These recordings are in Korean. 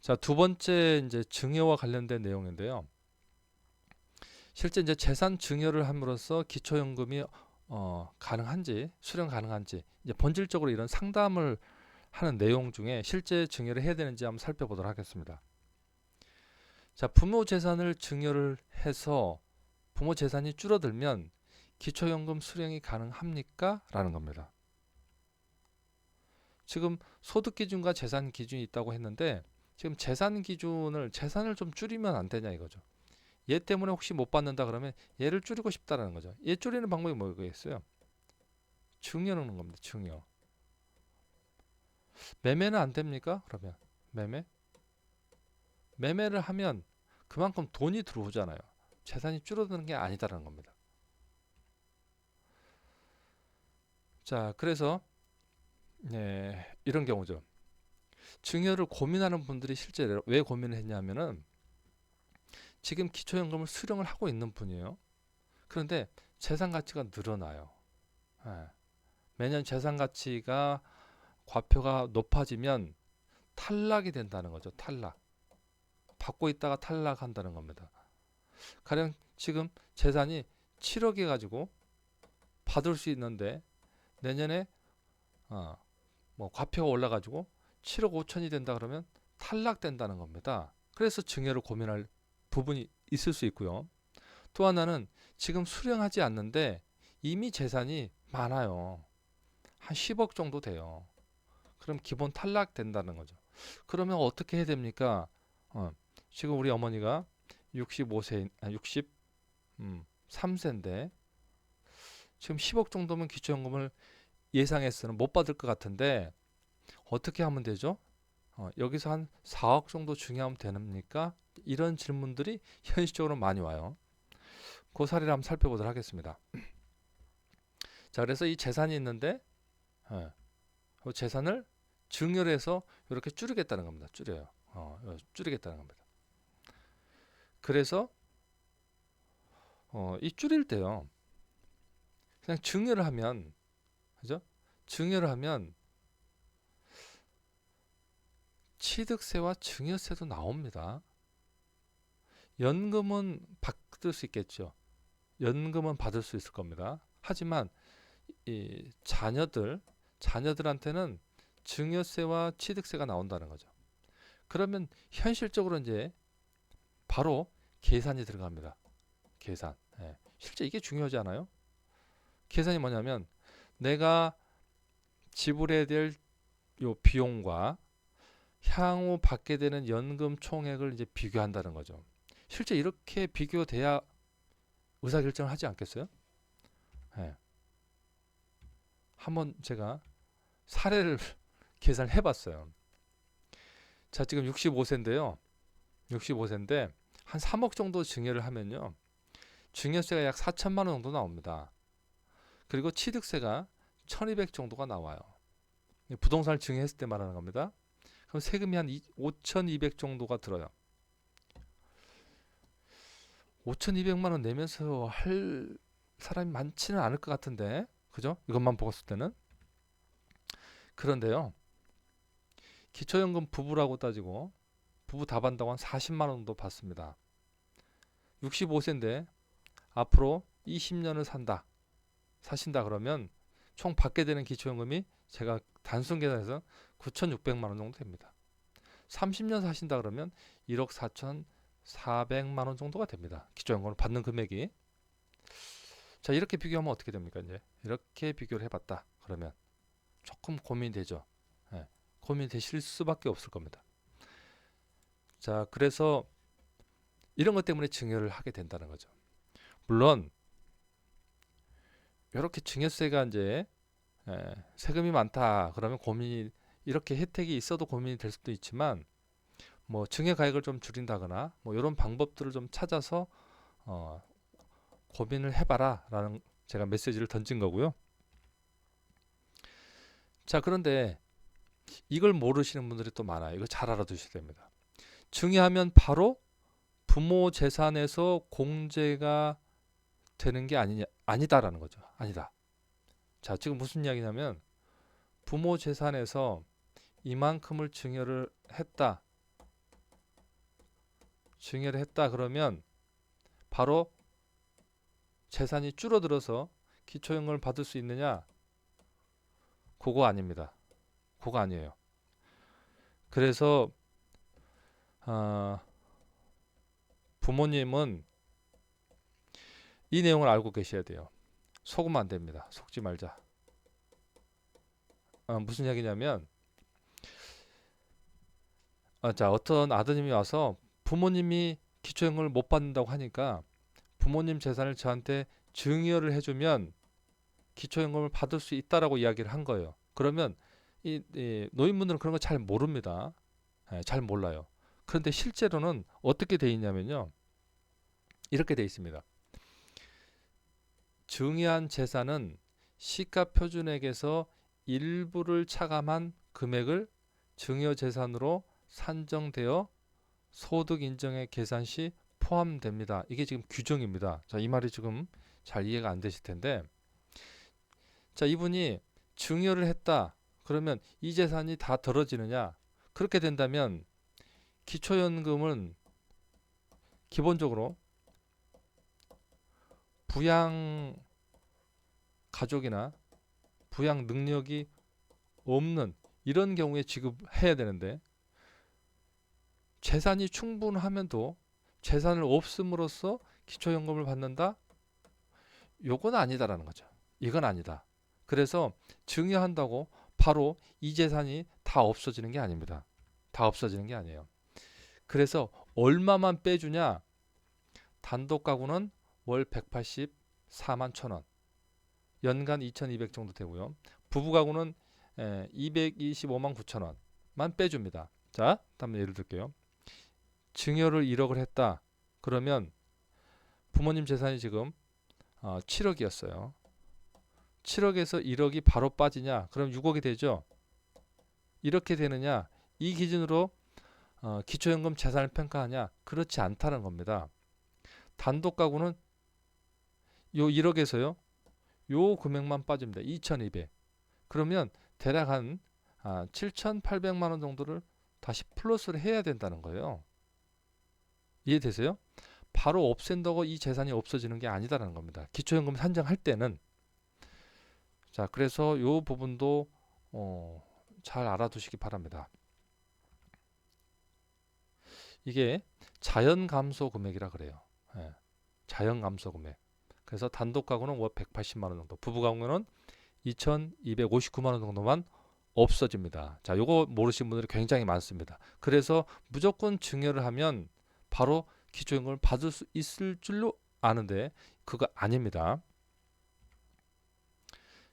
자, 두 번째 이제 증여와 관련된 내용인데요. 실제 이제 재산 증여를 함으로써 기초연금이 가능한지 수령 가능한지 이제 본질적으로 이런 상담을 하는 내용 중에 실제 증여를 해야 되는지 한번 살펴보도록 하겠습니다. 자, 부모 재산을 증여를 해서 부모 재산이 줄어들면 기초연금 수령이 가능합니까? 라는 겁니다. 지금 소득 기준과 재산 기준이 있다고 했는데 지금 재산을 좀 줄이면 안 되냐 이거죠. 얘 때문에 혹시 못 받는다 그러면 얘를 줄이고 싶다라는 거죠. 얘 줄이는 방법이 뭐겠어요? 증여는 겁니다. 증여. 매매는 안 됩니까? 그러면 매매? 매매를 하면 그만큼 돈이 들어오잖아요. 재산이 줄어드는 게 아니다라는 겁니다. 자, 그래서 이런 경우죠. 증여를 고민하는 분들이 실제 왜 고민을 했냐면은 지금 기초연금을 수령을 하고 있는 분이에요. 그런데 재산 가치가 늘어나요. 예. 매년 재산 가치가 과표가 높아지면 탈락이 된다는 거죠. 탈락. 받고 있다가 탈락한다는 겁니다. 가령 지금 재산이 7억이 가지고 받을 수 있는데 내년에 어, 뭐 과표가 올라가지고 7억 5천이 된다 그러면 탈락된다는 겁니다. 그래서 증여를 고민할 부분이 있을 수 있고요. 또 하나는 지금 수령하지 않는데 이미 재산이 많아요. 한 10억 정도 돼요. 그럼 기본 탈락된다는 거죠. 그러면 어떻게 해야 됩니까? 지금 우리 어머니가 65세, 63세인데 지금 10억 정도면 기초연금을 예상해서는 못 받을 것 같은데 어떻게 하면 되죠? 여기서 한 4억 정도 증여하면 됩니까? 이런 질문들이 현실적으로 많이 와요. 그 사례를 한번 살펴보도록 하겠습니다. 자, 그래서 이 재산이 있는데 그 재산을 증여를 해서 이렇게 줄이겠다는 겁니다. 줄여요. 줄이겠다는 겁니다. 그래서 이 줄일 때요. 그냥 증여를 하면 그죠? 증여를 하면 취득세와 증여세도 나옵니다. 연금은 받을 수 있겠죠. 연금은 받을 수 있을 겁니다. 하지만 이 자녀들한테는 증여세와 취득세가 나온다는 거죠. 그러면 현실적으로 이제 바로 계산이 들어갑니다. 계산. 예. 실제 이게 중요하지 않아요? 계산이 뭐냐면 내가 지불해야 될 요 비용과 향후 받게 되는 연금 총액을 이제 비교한다는 거죠. 실제 이렇게 비교돼야 의사결정을 하지 않겠어요? 예. 한번 제가 사례를 계산을 해봤어요. 자, 지금 65세인데요. 65세인데 한 3억 정도 증여를 하면요. 증여세가 약 4천만 원 정도 나옵니다. 그리고 취득세가 1200 정도가 나와요. 부동산을 증여했을 때 말하는 겁니다. 그럼 세금이 한 5200 정도가 들어요. 5200만 원 내면서 할 사람이 많지는 않을 것 같은데. 그죠? 이것만 보았을 때는. 그런데요. 기초연금 부부라고 따지고 부부 다 받는다고 한 40만 원 정도 받습니다. 65세인데 앞으로 20년을 사신다 그러면 총 받게 되는 기초연금이 제가 단순 계산해서 9,600만 원 정도 됩니다. 30년 사신다 그러면 1억 4,400만 원 정도가 됩니다. 기초연금을 받는 금액이. 자, 이렇게 비교하면 어떻게 됩니까? 이제 이렇게 비교를 해봤다. 그러면 조금 고민되죠. 예, 고민되실 수밖에 없을 겁니다. 자, 그래서 이런 것 때문에 증여를 하게 된다는 거죠. 물론 이렇게 증여세가 이제 세금이 많다 그러면 고민이 이렇게 혜택이 있어도 고민이 될 수도 있지만 뭐 증여 가액을 좀 줄인다거나 뭐 이런 방법들을 좀 찾아서 어, 고민을 해봐라라는 제가 메시지를 던진 거고요. 자, 그런데 이걸 모르시는 분들이 또 많아요. 이거 잘 알아두셔야 됩니다. 증여하면 바로 부모 재산에서 공제가 되는 게 아니다라는 거죠. 아니다. 자, 지금 무슨 이야기냐면 부모 재산에서 이만큼을 증여를 했다. 증여를 했다 그러면 바로 재산이 줄어들어서 기초연금을 받을 수 있느냐? 그거 아닙니다. 그거 아니에요. 그래서 부모님은 이 내용을 알고 계셔야 돼요. 속으면 안 됩니다. 속지 말자. 무슨 이야기냐면 자, 어떤 아드님이 와서 부모님이 기초연금을 못 받는다고 하니까 부모님 재산을 저한테 증여를 해주면 기초연금을 받을 수 있다라고 이야기를 한 거예요. 그러면 이 노인분들은 그런 거 잘 모릅니다. 잘 몰라요. 그런데 실제로는 어떻게 돼 있냐면요. 이렇게 돼 있습니다. 증여한 재산은 시가표준액에서 일부를 차감한 금액을 증여재산으로 산정되어 소득 인정의 계산 시 포함됩니다. 이게 지금 규정입니다. 자, 이 말이 지금 잘 이해가 안 되실 텐데, 자, 이분이 증여를 했다. 그러면 이 재산이 다 떨어지느냐? 그렇게 된다면 기초연금은 기본적으로 부양 가족이나 부양 능력이 없는 이런 경우에 지급해야 되는데, 재산이 충분하면도 재산을 없음으로써 기초연금을 받는다? 요건 아니다라는 거죠. 이건 아니다. 그래서 증여한다고 바로 이 재산이 다 없어지는 게 아닙니다. 다 없어지는 게 아니에요. 그래서 얼마만 빼주냐? 단독 가구는 월 184만 1,000원, 연간 2,200 정도 되고요. 부부 가구는 225만 9,000원만 빼줍니다. 자, 다음 예를 들게요. 증여를 1억을 했다. 그러면 부모님 재산이 지금 7억이었어요. 7억에서 1억이 바로 빠지냐? 그럼 6억이 되죠. 이렇게 되느냐? 이 기준으로 기초연금 재산을 평가하냐? 그렇지 않다는 겁니다. 단독 가구는 요 1억에서요. 요 금액만 빠집니다. 2,200. 그러면 대략 한 7,800만 원 정도를 다시 플러스를 해야 된다는 거예요. 이해되세요? 바로 없앤다고 이 재산이 없어지는 게 아니다라는 겁니다. 기초연금 산정할 때는. 자, 그래서 이 부분도 잘 알아두시기 바랍니다. 이게 자연감소 금액이라 그래요. 예, 자연감소 금액. 그래서 단독 가구는 월 180만 원 정도, 부부 가구는 2,259만 원 정도만 없어집니다. 자, 요거 모르시는 분들이 굉장히 많습니다. 그래서 무조건 증여를 하면 바로 기초연금을 받을 수 있을 줄로 아는데 그거 아닙니다.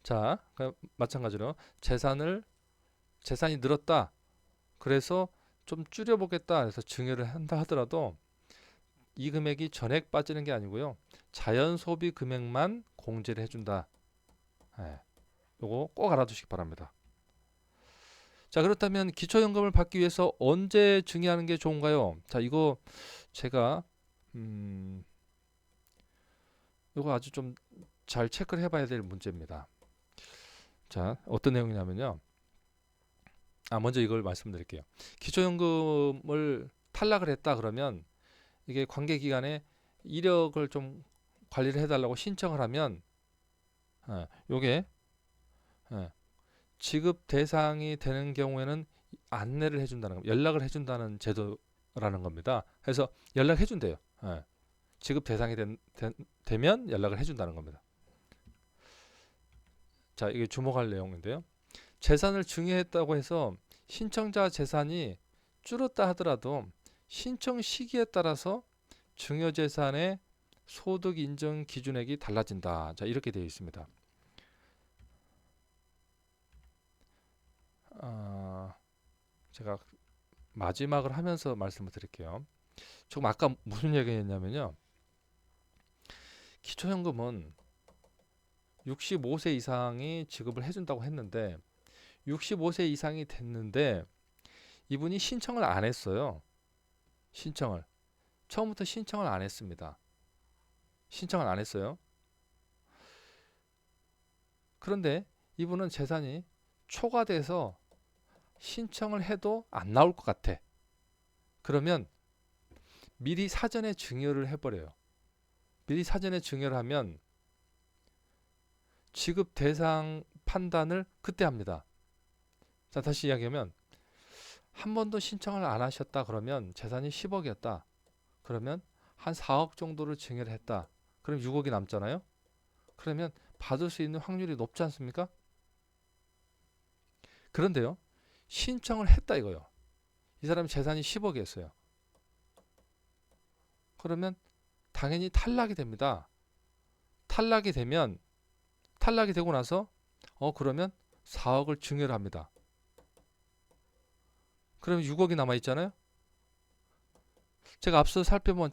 자, 마찬가지로 재산이 늘었다. 그래서 좀 줄여보겠다 해서 증여를 한다 하더라도 이 금액이 전액 빠지는 게 아니고요. 자연 소비 금액만 공제를 해준다. 예, 요거 꼭 알아두시기 바랍니다. 자, 그렇다면 기초연금을 받기 위해서 언제 증여하는 게 좋은가요? 자, 이거 제가 이거 아주 좀 잘 체크를 해봐야 될 문제입니다. 자, 어떤 내용이냐면요. 먼저 이걸 말씀드릴게요. 기초연금을 탈락을 했다 그러면 이게 관계기관에 이력을 좀 관리를 해달라고 신청을 하면 요게 지급 대상이 되는 경우에는 안내를 해준다는 겁니다. 연락을 해준다는 제도라는 겁니다. 그래서 연락해 준대요. 지급 대상이 되면 연락을 해준다는 겁니다. 자, 이게 주목할 내용인데요. 재산을 증여했다고 해서 신청자 재산이 줄었다 하더라도 신청 시기에 따라서 증여재산의 소득 인정 기준액이 달라진다. 자, 이렇게 되어 있습니다. 제가 마지막을 하면서 말씀을 드릴게요. 조금 아까 무슨 얘기했냐면요. 기초연금은 65세 이상이 지급을 해준다고 했는데 65세 이상이 됐는데 이분이 신청을 안 했어요. 처음부터 신청을 안 했습니다. 신청을 안 했어요. 그런데 이분은 재산이 초과돼서 신청을 해도 안 나올 것 같아. 그러면 미리 사전에 증여를 해버려요. 미리 사전에 증여를 하면 지급 대상 판단을 그때 합니다. 자, 다시 이야기하면 한 번도 신청을 안 하셨다 그러면 재산이 10억이었다. 그러면 한 4억 정도를 증여를 했다. 그럼 6억이 남잖아요. 그러면 받을 수 있는 확률이 높지 않습니까? 그런데요, 신청을 했다 이거요. 이 사람이 재산이 10억이었어요. 그러면 당연히 탈락이 됩니다. 탈락이 되고 나서 그러면 4억을 증여를 합니다. 그러면 6억이 남아 있잖아요. 제가 앞서 살펴본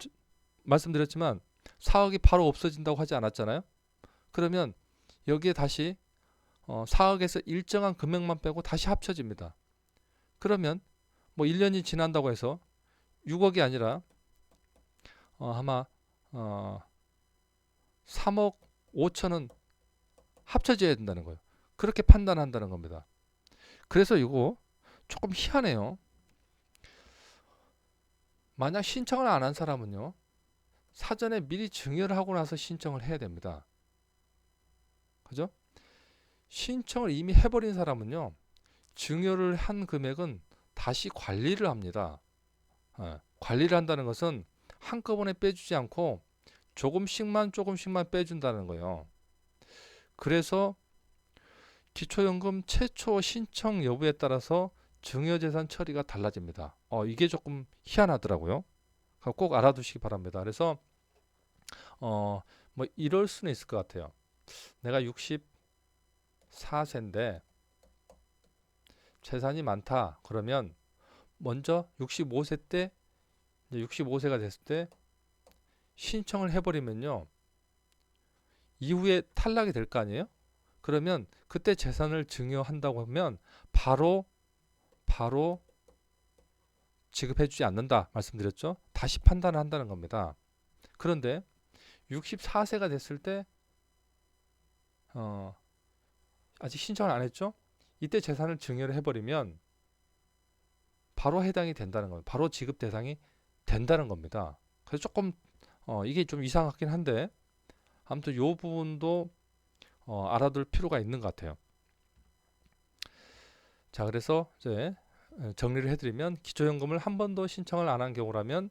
말씀드렸지만 4억이 바로 없어진다고 하지 않았잖아요. 그러면 여기에 다시 4억에서 일정한 금액만 빼고 다시 합쳐집니다. 그러면 뭐 1년이 지난다고 해서 6억이 아니라 아마 3억 5천은 합쳐져야 된다는 거예요. 그렇게 판단한다는 겁니다. 그래서 이거 조금 희한해요. 만약 신청을 안 한 사람은요, 사전에 미리 증여를 하고 나서 신청을 해야 됩니다. 그죠? 신청을 이미 해버린 사람은요, 증여를 한 금액은 다시 관리를 합니다. 관리를 한다는 것은 한꺼번에 빼주지 않고 조금씩만 빼준다는 거예요. 그래서 기초연금 최초 신청 여부에 따라서 증여재산 처리가 달라집니다. 이게 조금 희한하더라고요. 꼭 알아두시기 바랍니다. 그래서 뭐 이럴 수는 있을 것 같아요. 내가 64세인데 재산이 많다. 그러면 먼저 65세 때, 이제 65세가 됐을 때 신청을 해버리면요, 이후에 탈락이 될 거 아니에요? 그러면 그때 재산을 증여한다고 하면 바로 지급해주지 않는다 말씀드렸죠. 다시 판단을 한다는 겁니다. 그런데 64세가 됐을 때 아직 신청을 안 했죠. 이때 재산을 증여를 해버리면 바로 해당이 된다는 겁니다. 바로 지급 대상이 된다는 겁니다. 그래서 조금 이게 좀 이상하긴 한데 아무튼 이 부분도 알아둘 필요가 있는 것 같아요. 자, 그래서 이제 정리를 해드리면 기초연금을 한 번도 신청을 안 한 경우라면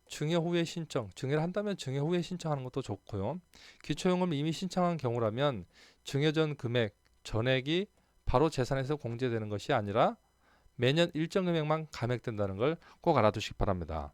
증여 후에 증여를 한다면 증여 후에 신청하는 것도 좋고요. 기초연금을 이미 신청한 경우라면 증여 전 금액, 전액이 바로 재산에서 공제되는 것이 아니라 매년 일정 금액만 감액된다는 걸 꼭 알아두시기 바랍니다.